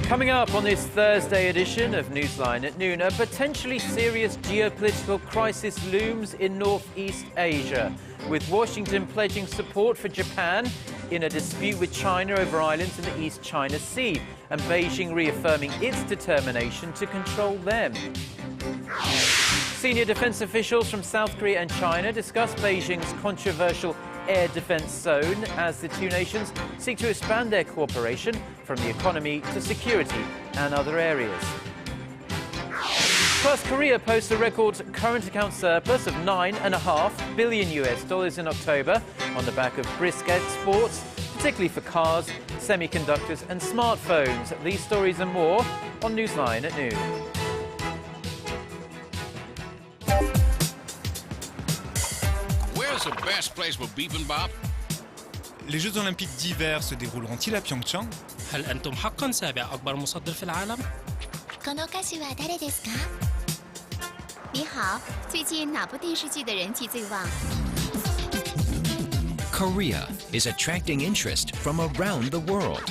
Coming up on this Thursday edition of Newsline at noon, a potentially serious geopolitical crisis looms in Northeast Asia, with Washington pledging support for Japan in a dispute with China over islands in the East China Sea, and Beijing reaffirming its determination to control them. Senior defense officials from South Korea and China discuss Beijing's controversial air defense zone as the two nations seek to expand their cooperation from the economy to security and other areas. Plus, Korea posts a record current account surplus of $9.5 billion in October on the back of brisk exports, particularly for cars, semiconductors and smartphones. These stories and more on Newsline at noon. Where's the best place for bibimbap? Les Jeux Olympiques d'hiver se dérouleront-ils à Pyeongchang? هل أنتم حقاً سابع أكبر مصدر في العالم؟ この歌手は誰ですか？你好，最近哪部电视剧的人气最旺？ Korea is attracting interest from around the world.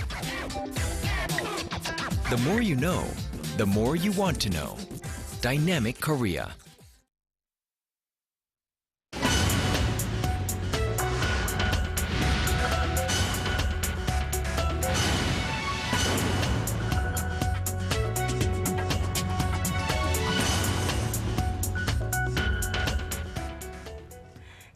The more you know, the more you want to know. Dynamic Korea.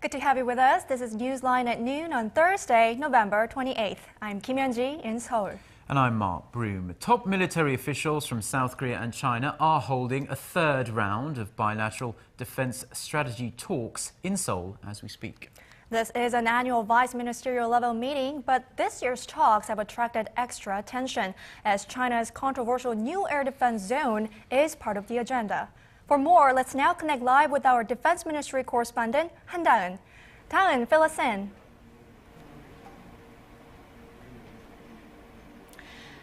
Good to have you with us. This is Newsline at noon on Thursday, November 28th. I'm Kim Hyun-ji in Seoul. And I'm Mark Broom. Top military officials from South Korea and China are holding a third round of bilateral defense strategy talks in Seoul as we speak. This is an annual vice ministerial level meeting, but this year's talks have attracted extra attention as China's controversial new air defense zone is part of the agenda. For more, let's now connect live with our Defense Ministry correspondent, Han Da-eun. Da-eun, fill us in.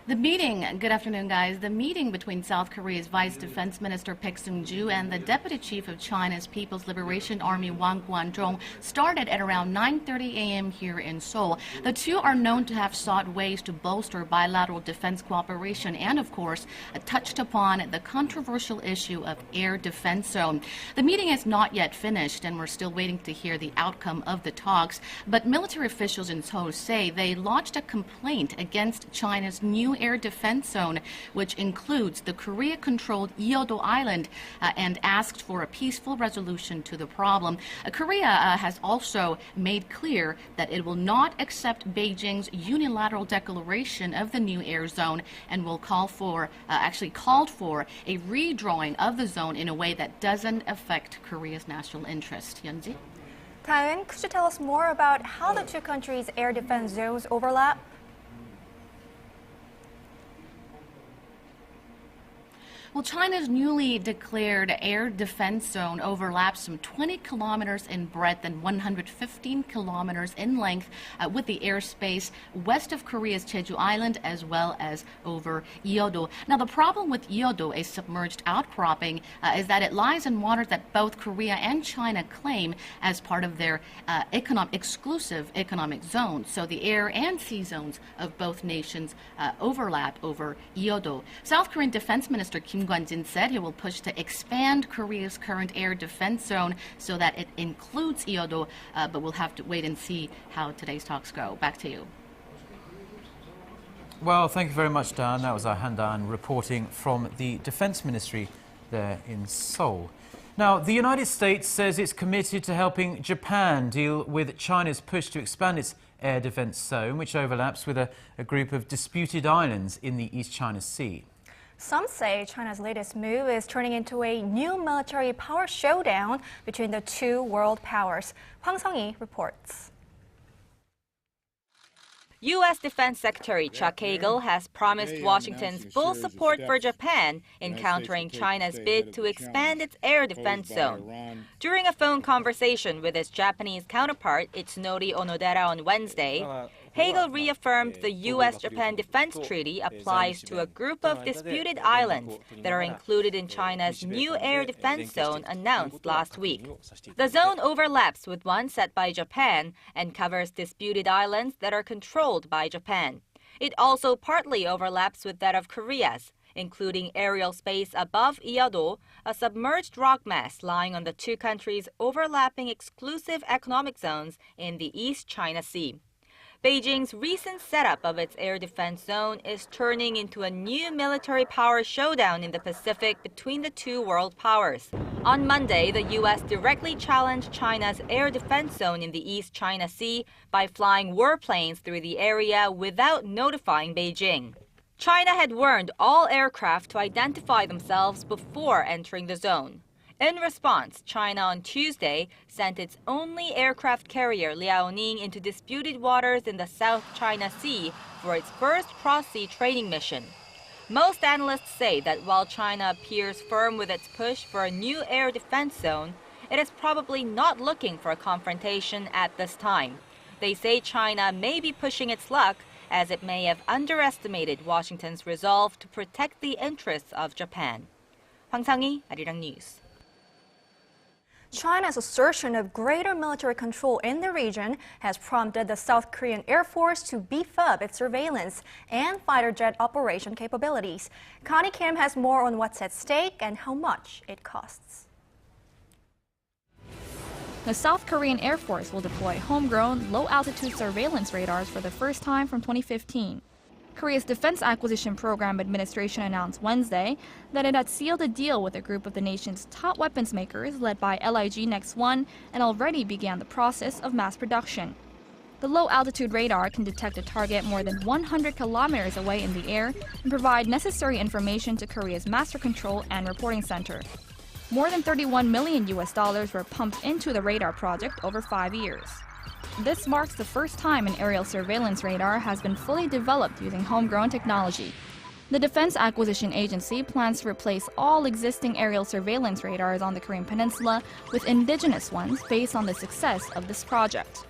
Good afternoon, guys. The meeting between South Korea's Vice Defense Minister Baek Sung-ju and the Deputy Chief of China's People's Liberation Army Wang Guan-zhong started at around 9:30 a.m. here in Seoul. The two are known to have sought ways to bolster bilateral defense cooperation and, of course, touched upon the controversial issue of air defense zone. The meeting is not yet finished, and we're still waiting to hear the outcome of the talks. But military officials in Seoul say they launched a complaint against China's new air defense zone, which includes the Korea-controlled Yeodo Island, and asked for a peaceful resolution to the problem. Korea has also made clear that it will not accept Beijing's unilateral declaration of the new air zone and will called for a redrawing of the zone in a way that doesn't affect Korea's national interest. Hyun-ji? Da-eun, could you tell us more about how the two countries' air defense zones overlap? Well, China's newly declared air defense zone overlaps some 20 kilometers in breadth and 115 kilometers in length with the airspace west of Korea's Jeju Island as well as over Yeodo. Now, the problem with Yeodo, a submerged outcropping, is that it lies in waters that both Korea and China claim as part of their exclusive economic zone. So the air and sea zones of both nations overlap over Yeodo. South Korean Defense Minister Kim Gwon-jin said he will push to expand Korea's current air defense zone so that it includes Yeodo, but we'll have to wait and see how today's talks go. Back to you. Well, thank you very much, Dan. That was our Han Da-eun reporting from the Defense Ministry there in Seoul. Now, the United States says it's committed to helping Japan deal with China's push to expand its air defense zone, which overlaps with a group of disputed islands in the East China Sea. Some say China's latest move is turning into a new military power showdown between the two world powers. Hwang Sung-hee reports. U.S. Defense Secretary Chuck Hagel has promised Washington's full support for Japan in countering China's bid to expand its air defense zone. During a phone conversation with his Japanese counterpart, Itsunori Onodera, on Wednesday, Hagel reaffirmed the U.S.-Japan Defense Treaty applies to a group of disputed islands that are included in China's new air defense zone announced last week. The zone overlaps with one set by Japan and covers disputed islands that are controlled by Japan. It also partly overlaps with that of Korea's, including aerial space above Iado, a submerged rock mass lying on the two countries' overlapping exclusive economic zones in the East China Sea. Beijing's recent setup of its air defense zone is turning into a new military power showdown in the Pacific between the two world powers. On Monday, the U.S. directly challenged China's air defense zone in the East China Sea by flying warplanes through the area without notifying Beijing. China had warned all aircraft to identify themselves before entering the zone. In response, China on Tuesday sent its only aircraft carrier Liaoning into disputed waters in the South China Sea for its first cross-sea training mission. Most analysts say that while China appears firm with its push for a new air defense zone, it is probably not looking for a confrontation at this time. They say China may be pushing its luck, as it may have underestimated Washington's resolve to protect the interests of Japan. Hwang Sang-hee, Arirang News. China's assertion of greater military control in the region has prompted the South Korean Air Force to beef up its surveillance and fighter jet operation capabilities. Connie Kim has more on what's at stake and how much it costs. The South Korean Air Force will deploy homegrown, low-altitude surveillance radars for the first time from 2015. Korea's Defense Acquisition Program Administration announced Wednesday that it had sealed a deal with a group of the nation's top weapons makers led by LIG Next One and already began the process of mass production. The low-altitude radar can detect a target more than 100 kilometers away in the air and provide necessary information to Korea's Master Control and Reporting Center. More than $31 million were pumped into the radar project over 5 years. This marks the first time an aerial surveillance radar has been fully developed using homegrown technology. The Defense Acquisition Agency plans to replace all existing aerial surveillance radars on the Korean Peninsula with indigenous ones based on the success of this project.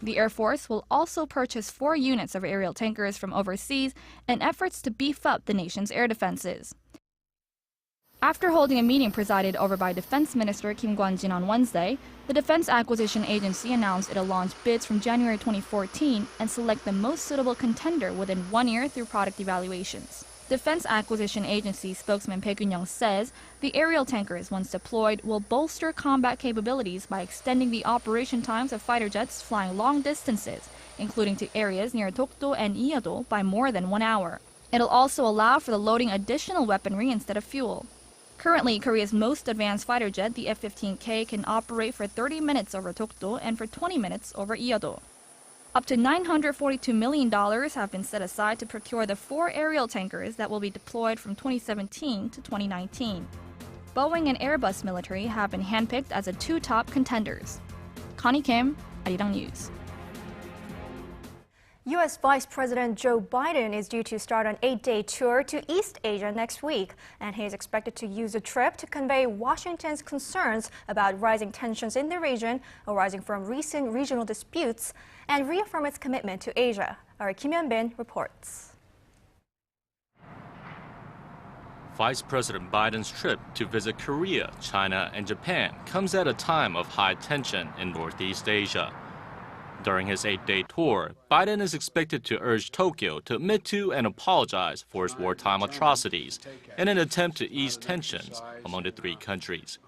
The Air Force will also purchase 4 units of aerial tankers from overseas in efforts to beef up the nation's air defenses. After holding a meeting presided over by Defense Minister Kim Kwon-jin on Wednesday, the Defense Acquisition Agency announced it'll launch bids from January 2014 and select the most suitable contender within 1 year through product evaluations. Defense Acquisition Agency spokesman Baek Yoon-young says the aerial tankers, once deployed, will bolster combat capabilities by extending the operation times of fighter jets flying long distances, including to areas near Dokdo and Iado, by more than 1 hour. It'll also allow for the loading additional weaponry instead of fuel. Currently, Korea's most advanced fighter jet, the F-15K, can operate for 30 minutes over Dokdo and for 20 minutes over Iado. Up to $942 million have been set aside to procure the 4 aerial tankers that will be deployed from 2017 to 2019. Boeing and Airbus military have been handpicked as the 2 top contenders. Connie Kim, Arirang News. U.S. Vice President Joe Biden is due to start an 8-day tour to East Asia next week, and he is expected to use the trip to convey Washington's concerns about rising tensions in the region arising from recent regional disputes and reaffirm its commitment to Asia. Our Kim Hyun-bin reports. Vice President Biden's trip to visit Korea, China, and Japan comes at a time of high tension in Northeast Asia. During his 8-day tour, Biden is expected to urge Tokyo to admit to and apologize for its wartime atrocities in an attempt to ease tensions among the 3 countries.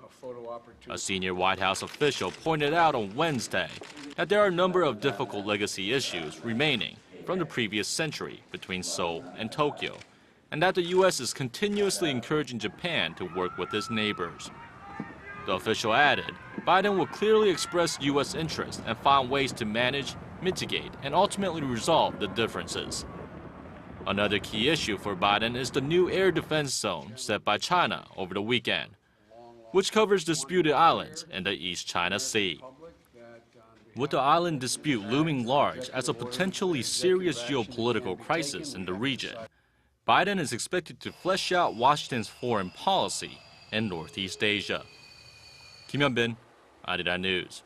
A senior White House official pointed out on Wednesday that there are a number of difficult legacy issues remaining from the previous century between Seoul and Tokyo, and that the U.S. is continuously encouraging Japan to work with its neighbors. The official added, Biden will clearly express U.S. interest and find ways to manage, mitigate, and ultimately resolve the differences. Another key issue for Biden is the new air defense zone set by China over the weekend, which covers disputed islands in the East China Sea. With the island dispute looming large as a potentially serious geopolitical crisis in the region, Biden is expected to flesh out Washington's foreign policy in Northeast Asia. Kim Hyun-bin, Arirang News.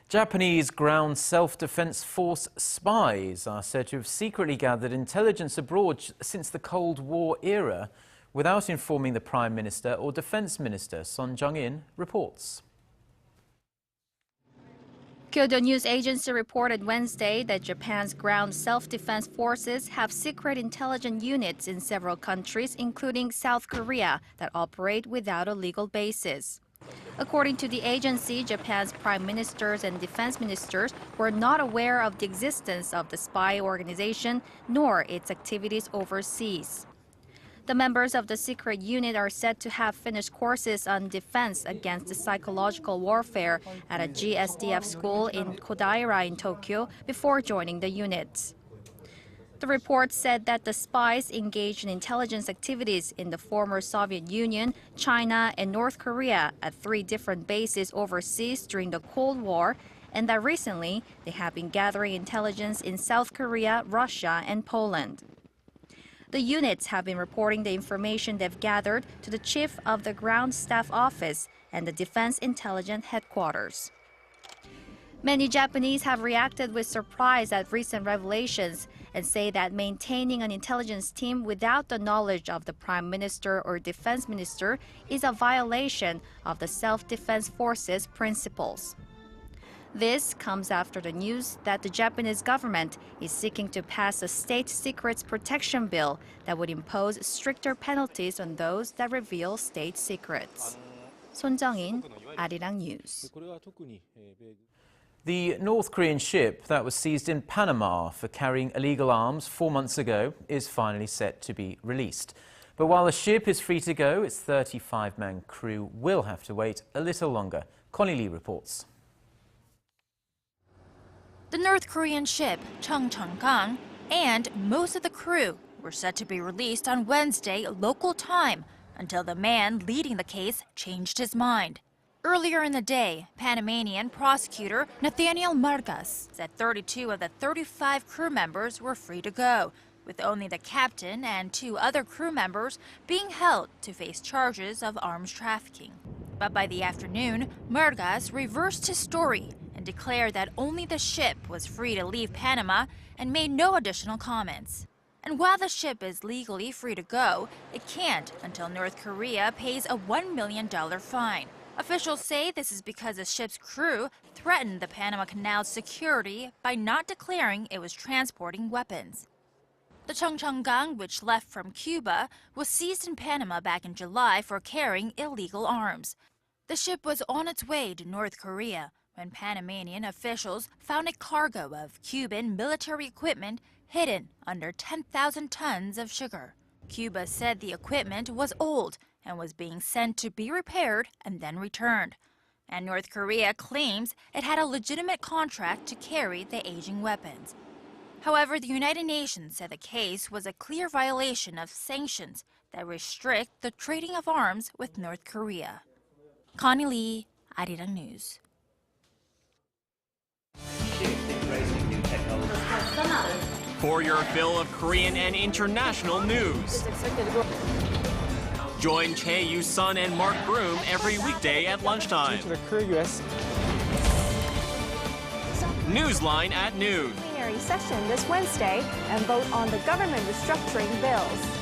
Japanese ground self-defense force spies are said to have secretly gathered intelligence abroad since the Cold War era without informing the Prime Minister or Defense Minister. Son Jung-in reports. Kyodo News Agency reported Wednesday that Japan's ground self-defense forces have secret intelligence units in several countries, including South Korea, that operate without a legal basis. According to the agency, Japan's prime ministers and defense ministers were not aware of the existence of the spy organization nor its activities overseas. The members of the secret unit are said to have finished courses on defense against psychological warfare at a GSDF school in Kodaira in Tokyo before joining the unit. The report said that the spies engaged in intelligence activities in the former Soviet Union, China, and North Korea at 3 different bases overseas during the Cold War, and that recently they have been gathering intelligence in South Korea, Russia, and Poland. The units have been reporting the information they've gathered to the chief of the Ground Staff Office and the Defense Intelligence Headquarters. Many Japanese have reacted with surprise at recent revelations and say that maintaining an intelligence team without the knowledge of the Prime Minister or Defense Minister is a violation of the Self-Defense Forces principles. This comes after the news that the Japanese government is seeking to pass a state secrets protection bill that would impose stricter penalties on those that reveal state secrets. Son Jung-in, Arirang News. The North Korean ship that was seized in Panama for carrying illegal arms 4 months ago is finally set to be released. But while the ship is free to go, its 35-man crew will have to wait a little longer. Connie Lee reports. The North Korean ship Cheongcheong and most of the crew were set to be released on Wednesday local time until the man leading the case changed his mind. Earlier in the day, Panamanian prosecutor Nathaniel Margas said 32 of the 35 crew members were free to go, with only the captain and 2 other crew members being held to face charges of arms trafficking. But by the afternoon, Margas reversed his story and declared that only the ship was free to leave Panama and made no additional comments. And while the ship is legally free to go, it can't until North Korea pays a $1 million fine. Officials say this is because the ship's crew threatened the Panama Canal's security by not declaring it was transporting weapons. The Cheongcheong, which left from Cuba, was seized in Panama back in July for carrying illegal arms. The ship was on its way to North Korea when Panamanian officials found a cargo of Cuban military equipment hidden under 10,000 tons of sugar. Cuba said the equipment was old and was being sent to be repaired and then returned. And North Korea claims it had a legitimate contract to carry the aging weapons. However, the United Nations said the case was a clear violation of sanctions that restrict the trading of arms with North Korea. Connie Lee, Arirang News. For your fill of Korean and international news. Join Chae Yu-sun and Mark Broom every weekday at lunchtime. Newsline at noon. Plenary session this Wednesday and vote on the government restructuring bills.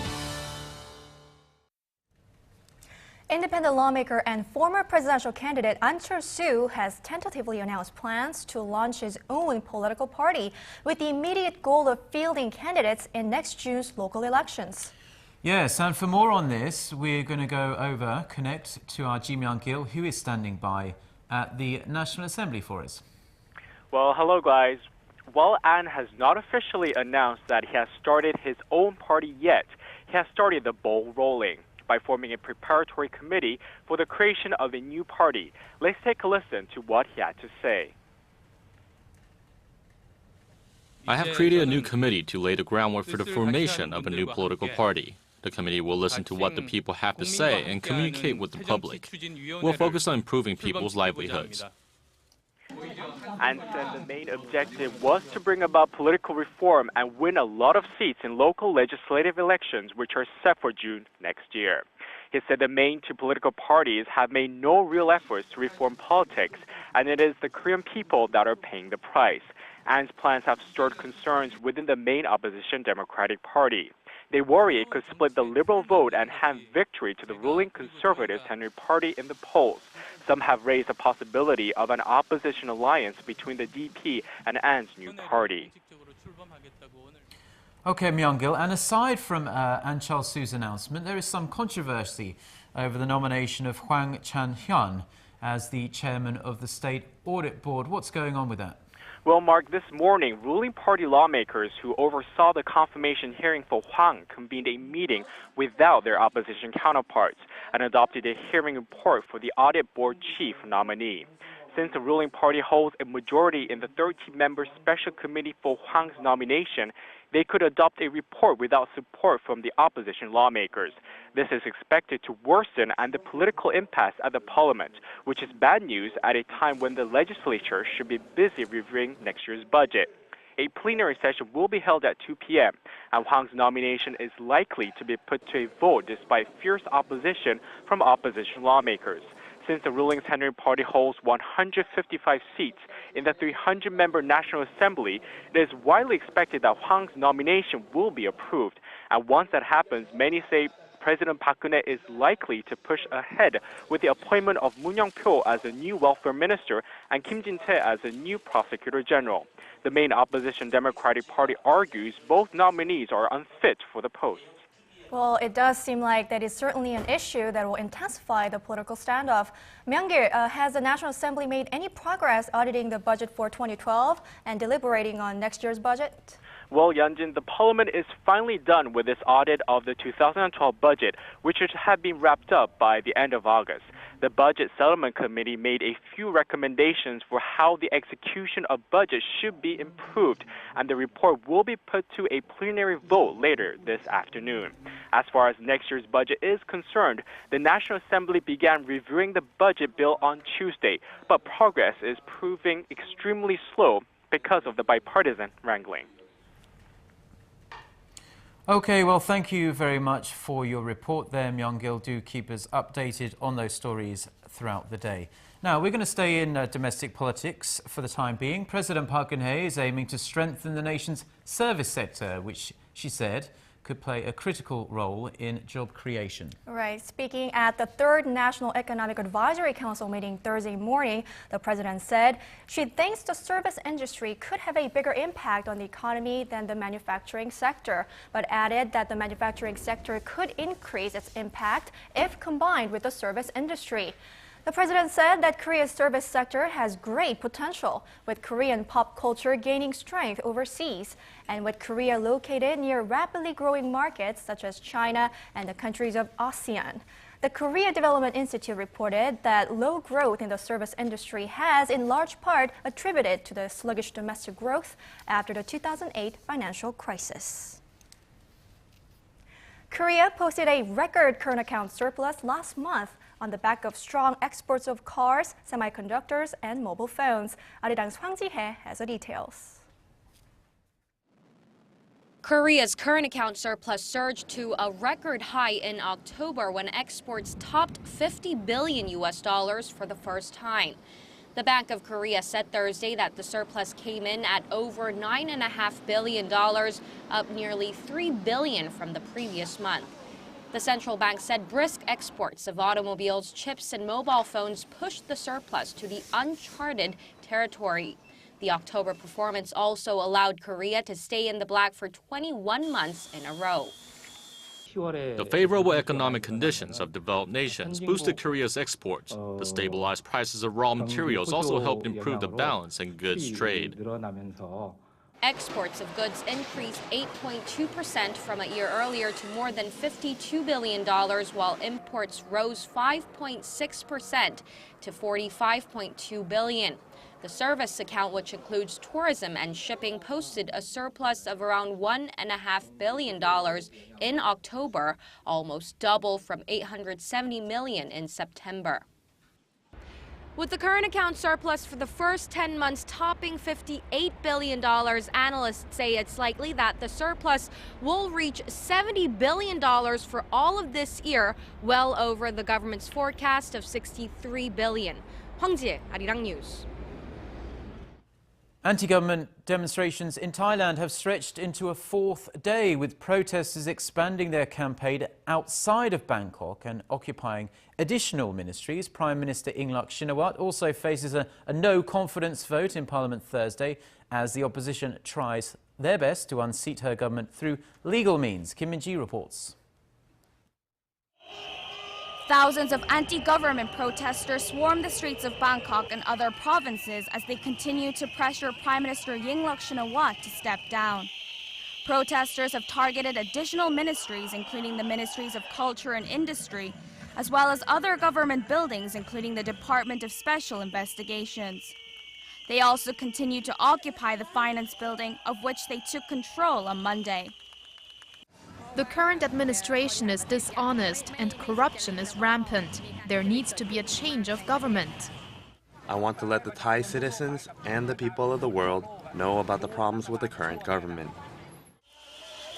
Independent lawmaker and former presidential candidate Ahn Cheol-soo has tentatively announced plans to launch his own political party with the immediate goal of fielding candidates in next June's local elections. Yes, and for more on this, we're going to connect to our Ji Myung-gil, who is standing by at the National Assembly for us. Well, hello guys. While Ahn has not officially announced that he has started his own party yet, he has started the ball rolling by forming a preparatory committee for the creation of a new party. Let's take a listen to what he had to say. I have created a new committee to lay the groundwork for the formation of a new political party. The committee will listen to what the people have to say and communicate with the public. We'll focus on improving people's livelihoods. And said the main objective was to bring about political reform and win a lot of seats in local legislative elections, which are set for June next year. He said the main 2 political parties have made no real efforts to reform politics, and it is the Korean people that are paying the price. Ahn's plans have stirred concerns within the main opposition Democratic Party. They worry it could split the Liberal vote and hand victory to the ruling Conservative Centre Party in the polls. Some have raised the possibility of an opposition alliance between the DP and An's new party. OK, Myung-gil, and aside from An Cheol-soo's announcement, there is some controversy over the nomination of Hwang Chan-hyun as the chairman of the State Audit Board. What's going on with that? Well, Mark, this morning, ruling party lawmakers who oversaw the confirmation hearing for Hwang convened a meeting without their opposition counterparts and adopted a hearing report for the audit board chief nominee. Since the ruling party holds a majority in the 13-member special committee for Hwang's nomination, they could adopt a report without support from the opposition lawmakers. This is expected to worsen the political impasse at the parliament, which is bad news at a time when the legislature should be busy reviewing next year's budget. A plenary session will be held at 2 p.m., and Hwang's nomination is likely to be put to a vote despite fierce opposition from opposition lawmakers. Since the ruling Centre Party holds 155 seats in the 300-member National Assembly, it is widely expected that Hwang's nomination will be approved. And once that happens, many say President Park Geun-hye is likely to push ahead with the appointment of Moon Young-pyo as the new welfare minister and Kim Jin-tae as the new prosecutor general. The main opposition Democratic Party argues both nominees are unfit for the post. Well, it does seem like that is certainly an issue that will intensify the political standoff. Myung-gil, has the National Assembly made any progress auditing the budget for 2012 and deliberating on next year's budget? Well, Yeonjin, the parliament is finally done with its audit of the 2012 budget, which had been wrapped up by the end of August. The Budget Settlement Committee made a few recommendations for how the execution of budget should be improved, and the report will be put to a plenary vote later this afternoon. As far as next year's budget is concerned, the National Assembly began reviewing the budget bill on Tuesday, but progress is proving extremely slow because of the bipartisan wrangling. OK, well, thank you very much for your report there, Myung-gil. Do keep us updated on those stories throughout the day. Now, we're going to stay in domestic politics for the time being. President Park Geun-hye is aiming to strengthen the nation's service sector, which she said could play a critical role in job creation. Right. Speaking at the 3rd National Economic Advisory Council meeting Thursday morning, the president said she thinks the service industry could have a bigger impact on the economy than the manufacturing sector, but added that the manufacturing sector could increase its impact if combined with the service industry. The president said that Korea's service sector has great potential, with Korean pop culture gaining strength overseas, and with Korea located near rapidly growing markets such as China and the countries of ASEAN. The Korea Development Institute reported that low growth in the service industry has in large part attributed to the sluggish domestic growth after the 2008 financial crisis. Korea posted a record current account surplus last month on the back of strong exports of cars, semiconductors, and mobile phones. Arirang's Hwang Ji-hye has the details. Korea's current account surplus surged to a record high in October when exports topped $50 billion for the first time. The Bank of Korea said Thursday that the surplus came in at over $9.5 billion, up nearly $3 billion from the previous month. The central bank said brisk exports of automobiles, chips, and mobile phones pushed the surplus to the uncharted territory. The October performance also allowed Korea to stay in the black for 21 months in a row. The favorable economic conditions of developed nations boosted Korea's exports. The stabilized prices of raw materials also helped improve the balance in goods trade. Exports of goods increased 8.2% from a year earlier to more than $52 billion, while imports rose 5.6% to $45.2 billion. The service account, which includes tourism and shipping, posted a surplus of around $1.5 billion in October, almost double from $870 million in September. With the current account surplus for the first 10 months topping $58 billion, analysts say it's likely that the surplus will reach $70 billion for all of this year, well over the government's forecast of $63 billion. Hwang Ji-hye, Arirang News. Anti-government demonstrations in Thailand have stretched into a fourth day, with protesters expanding their campaign outside of Bangkok and occupying additional ministries. Prime Minister Yingluck Shinawatra also faces a no-confidence vote in Parliament Thursday as the opposition tries their best to unseat her government through legal means. Kim Min-ji reports. Thousands of anti-government protesters swarmed the streets of Bangkok and other provinces as they continue to pressure Prime Minister Yingluck Shinawatra to step down. Protesters have targeted additional ministries, including the Ministries of Culture and Industry, as well as other government buildings, including the Department of Special Investigations. They also continue to occupy the Finance Building, of which they took control on Monday. The current administration is dishonest and corruption is rampant. There needs to be a change of government. I want to let the Thai citizens and the people of the world know about the problems with the current government.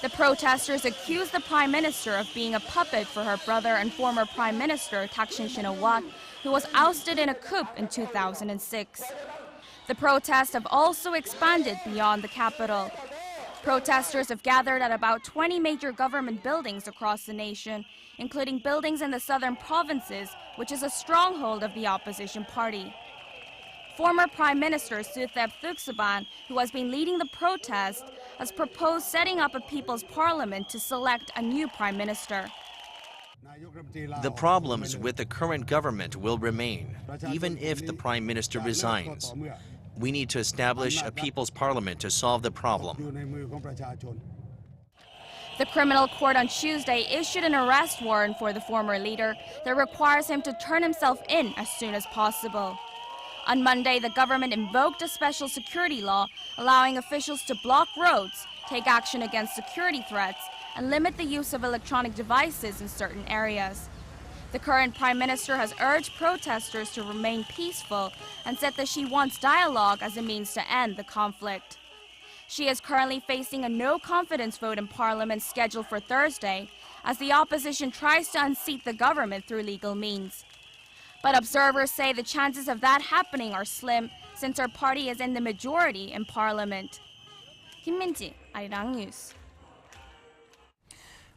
The protesters accuse the Prime Minister of being a puppet for her brother and former Prime Minister Thaksin Shinawatra, who was ousted in a coup in 2006. The protests have also expanded beyond the capital. Protesters have gathered at about 20 major government buildings across the nation, including buildings in the southern provinces, which is a stronghold of the opposition party. Former Prime Minister Suthep Thaugsuban, who has been leading the protest, has proposed setting up a people's parliament to select a new prime minister. The problems with the current government will remain, even if the prime minister resigns. We need to establish a people's parliament to solve the problem. The criminal court on Tuesday issued an arrest warrant for the former leader that requires him to turn himself in as soon as possible. On Monday, the government invoked a special security law, allowing officials to block roads, take action against security threats, and limit the use of electronic devices in certain areas. The current prime minister has urged protesters to remain peaceful and said that she wants dialogue as a means to end the conflict. She is currently facing a no-confidence vote in parliament scheduled for Thursday as the opposition tries to unseat the government through legal means. But observers say the chances of that happening are slim since her party is in the majority in parliament. Kim Min-ji, Arirang News.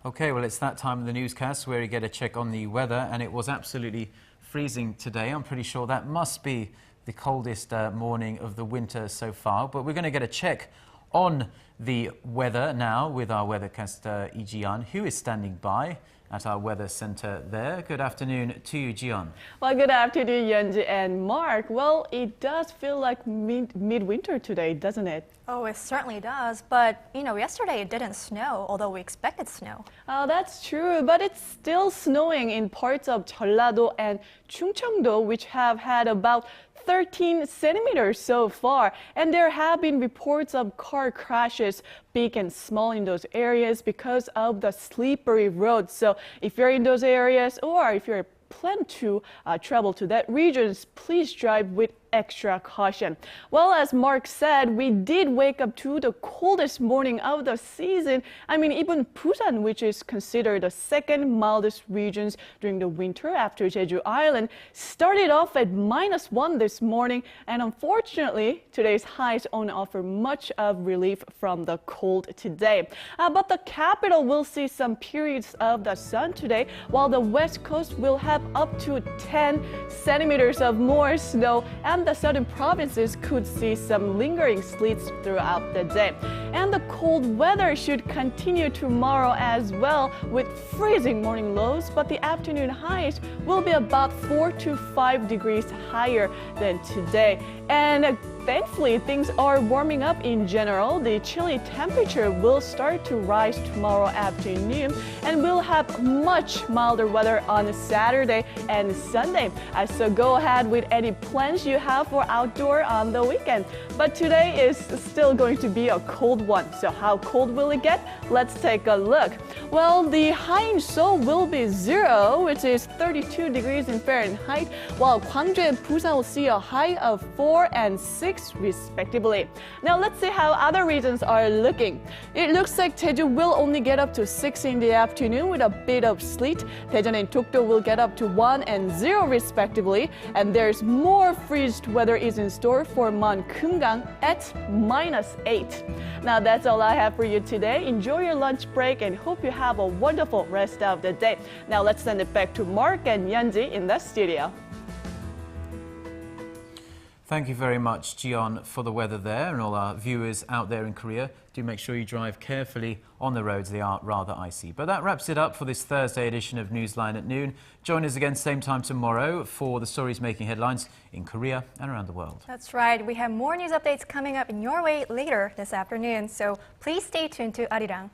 Okay, well, it's that time of the newscast where we get a check on the weather, and it was absolutely freezing today. I'm pretty sure that must be the coldest morning of the winter so far. But we're going to get a check on the weather now with our weathercaster, Lee Ji-yeon, who is standing by at our weather center there. Good afternoon to you, Ji-yeon. Well, good afternoon, Yeonji and Mark. Well, it does feel like midwinter today, doesn't it? Oh, it certainly does. But, you know, yesterday it didn't snow, although we expected snow. Oh, that's true. But it's still snowing in parts of Jeollado and Chungcheongdo, which have had about 13 centimeters so far. And there have been reports of car crashes, big and small, in those areas because of the slippery roads. So if you're in those areas, or if you're plan to travel to that regions, please drive with extra caution. Well, as Mark said, we did wake up to the coldest morning of the season. I mean, even Busan, which is considered the second mildest regions during the winter after Jeju Island, started off at -1 this morning. And unfortunately, today's highs only offer much of relief from the cold today. But the capital will see some periods of the sun today, while the west coast will have up to 10 centimeters of more snow, and the southern provinces could see some lingering sleets throughout the day. And the cold weather should continue tomorrow as well, with freezing morning lows, but the afternoon highs will be about 4 to 5 degrees higher than today. And thankfully, things are warming up in general. The chilly temperature will start to rise tomorrow afternoon, and we'll have much milder weather on Saturday and Sunday. So go ahead with any plans you have for outdoor on the weekend. But today is still going to be a cold one. So how cold will it get? Let's take a look. Well, the high in Seoul will be 0, which is 32 degrees in Fahrenheit, while Gwangju and Busan will see a high of 4 and 6 6 respectively. Now let's see how other regions are looking. It looks like Jeju will only get up to 6 in the afternoon with a bit of sleet. Daejeon and Dokdo will get up to 1 and 0 respectively. And there's more frigid weather is in store for Kumgang at -8. Now that's all I have for you today. Enjoy your lunch break and hope you have a wonderful rest of the day. Now let's send it back to Mark and Yeonji in the studio. Thank you very much, Jion, for the weather there, and all our viewers out there in Korea. Do make sure you drive carefully on the roads. They are rather icy. But that wraps it up for this Thursday edition of Newsline at Noon. Join us again same time tomorrow for the stories making headlines in Korea and around the world. That's right. We have more news updates coming up in your way later this afternoon. So please stay tuned to Arirang.